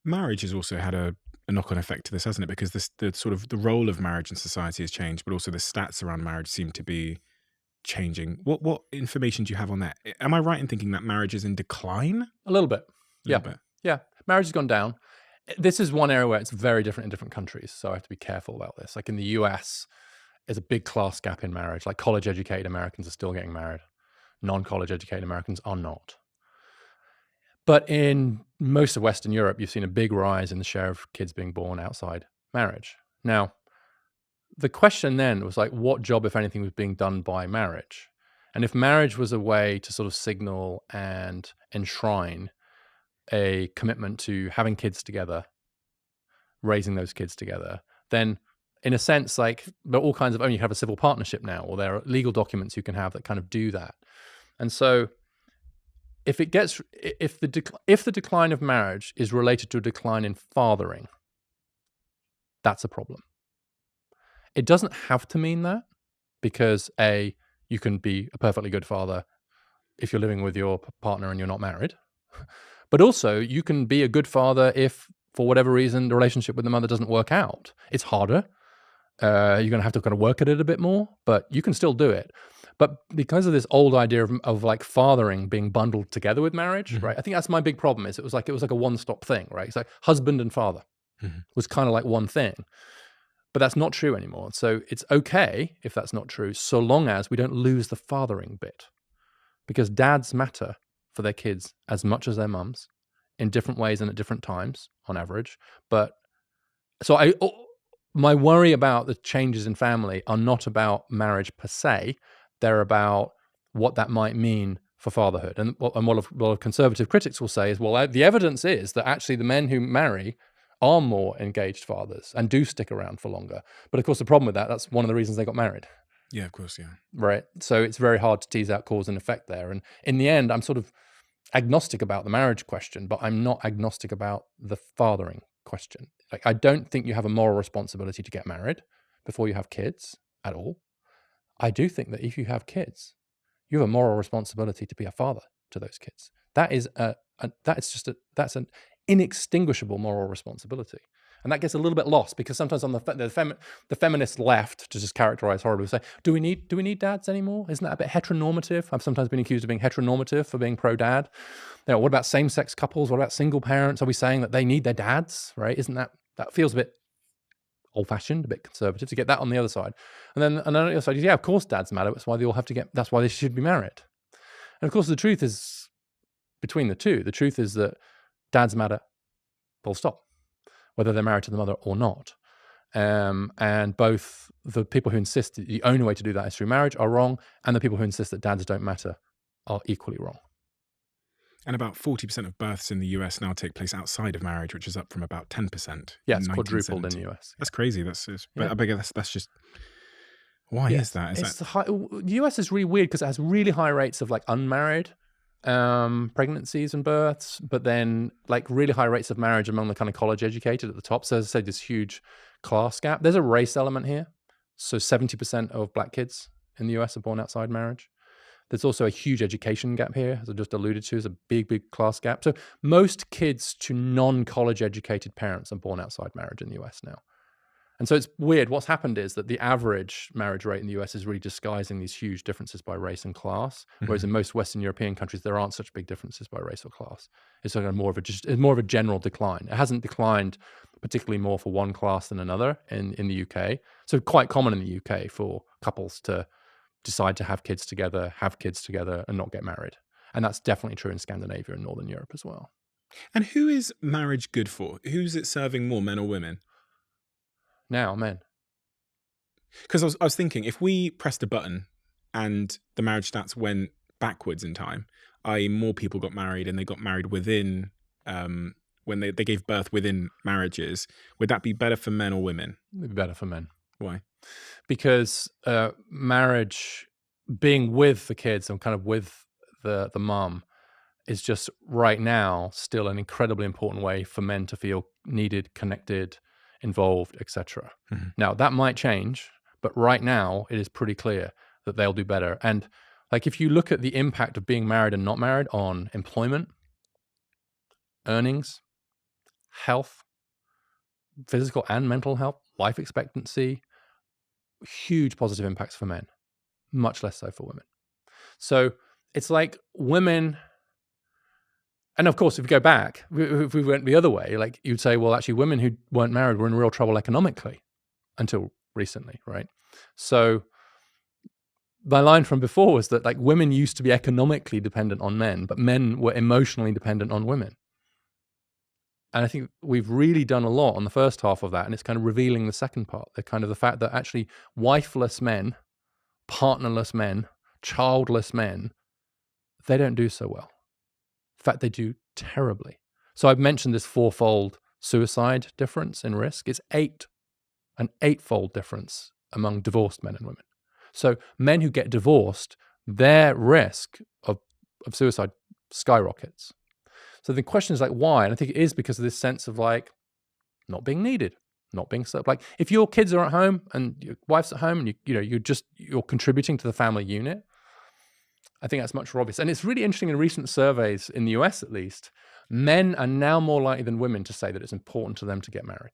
Marriage has also had a knock-on effect to this, hasn't it? Because the sort of the role of marriage in society has changed, but also the stats around marriage seem to be changing. What information do you have on that? Am I right in thinking that marriage is in decline? A little bit. A Yeah. little bit. Yeah. Marriage has gone down. This is one area where it's very different in different countries. So I have to be careful about this. Like in the US, there's a big class gap in marriage. Like college educated Americans are still getting married. Non-college educated Americans are not. But in most of Western Europe, you've seen a big rise in the share of kids being born outside marriage. Now, the question then was like, what job, if anything, was being done by marriage? And if marriage was a way to sort of signal and enshrine a commitment to having kids together, raising those kids together, then in a sense, like there are all kinds of, you have a civil partnership now, or there are legal documents you can have that kind of do that. And so if the decline of marriage is related to a decline in fathering, that's a problem. It doesn't have to mean that, because you can be a perfectly good father if you're living with your partner and you're not married. But also, you can be a good father if, for whatever reason, the relationship with the mother doesn't work out. It's harder. You're going to have to kind of work at it a bit more, but you can still do it. But because of this old idea of like fathering being bundled together with marriage, right? I think that's my big problem. It was like a one-stop thing, right? It's like husband and father was kind of like one thing. But that's not true anymore. So it's okay if that's not true, so long as we don't lose the fathering bit. Because dads matter for their kids as much as their mums, in different ways and at different times on average. But so my worry about the changes in family are not about marriage per se. They're about what that might mean for fatherhood. And what a lot of conservative critics will say is, well, the evidence is that actually the men who marry are more engaged fathers and do stick around for longer. But of course, the problem with that's one of the reasons they got married. Yeah, of course, yeah. Right. So it's very hard to tease out cause and effect there. And in the end, I'm sort of agnostic about the marriage question, but I'm not agnostic about the fathering question. Like, I don't think you have a moral responsibility to get married before you have kids at all. I do think that if you have kids, you have a moral responsibility to be a father to those kids. That is that's an inextinguishable moral responsibility. And that gets a little bit lost, because sometimes on the feminist left, to just characterize horribly, say, do we need dads anymore? Isn't that a bit heteronormative? I've sometimes been accused of being heteronormative for being pro-dad. What about same-sex couples? What about single parents? Are we saying that they need their dads, right? Isn't that feels a bit old-fashioned, a bit conservative to get that on the other side. And then on the other side, yeah, of course dads matter. That's why that's why they should be married. And of course, the truth is, between the two, the truth is that dads matter, full stop, whether they're married to the mother or not. And both the people who insist that the only way to do that is through marriage are wrong, and the people who insist that dads don't matter are equally wrong. And about 40% of births in the US now take place outside of marriage, which is up from about 10%. Yeah, it's quadrupled in the US. That's crazy. But I guess that's just, why is that? The US is really weird because it has really high rates of like unmarried pregnancies and births, but then like really high rates of marriage among the kind of college educated at the top. So as I said, this huge class gap. There's a race element here. So 70% of black kids in the US are born outside marriage. There's also a huge education gap here, as I just alluded to. There's a big, big class gap. So most kids to non-college educated parents are born outside marriage in the US now. And so it's weird. What's happened is that the average marriage rate in the US is really disguising these huge differences by race and class, whereas in most Western European countries, there aren't such big differences by race or class. It's like more of a general decline. It hasn't declined particularly more for one class than another in the UK. So quite common in the UK for couples to decide to have kids together, and not get married. And that's definitely true in Scandinavia and Northern Europe as well. And who is marriage good for? Who's it serving more, men or women? Now, men. Because I was thinking, if we pressed a button and the marriage stats went backwards in time, i.e. more people got married and they got married within, when they gave birth within marriages, would that be better for men or women? It'd be better for men. Why? Because marriage, being with the kids and kind of with the mum, is just right now still an incredibly important way for men to feel needed, connected, involved, etc. Now that might change, but right now it is pretty clear that they'll do better. And like, if you look at the impact of being married and not married on employment, earnings, health, physical and mental health, life expectancy, huge positive impacts for men, much less so for women. So it's like women, and of course, if you go back, if we went the other way, like you'd say, well, actually, women who weren't married were in real trouble economically until recently, right? So my line from before was that like women used to be economically dependent on men, but men were emotionally dependent on women. And I think we've really done a lot on the first half of that, and it's kind of revealing the second part, the kind of the fact that actually wifeless men, partnerless men, childless men, they don't do so well. In fact, they do terribly. So I've mentioned this fourfold suicide difference in risk. It's an eightfold difference among divorced men and women. So men who get divorced, their risk of suicide skyrockets. So the question is like, why? And I think it is because of this sense of like not being needed, not being so like if your kids are at home and your wife's at home and you're contributing to the family unit, I think that's much more obvious. And it's really interesting in recent surveys in the US, at least, men are now more likely than women to say that it's important to them to get married.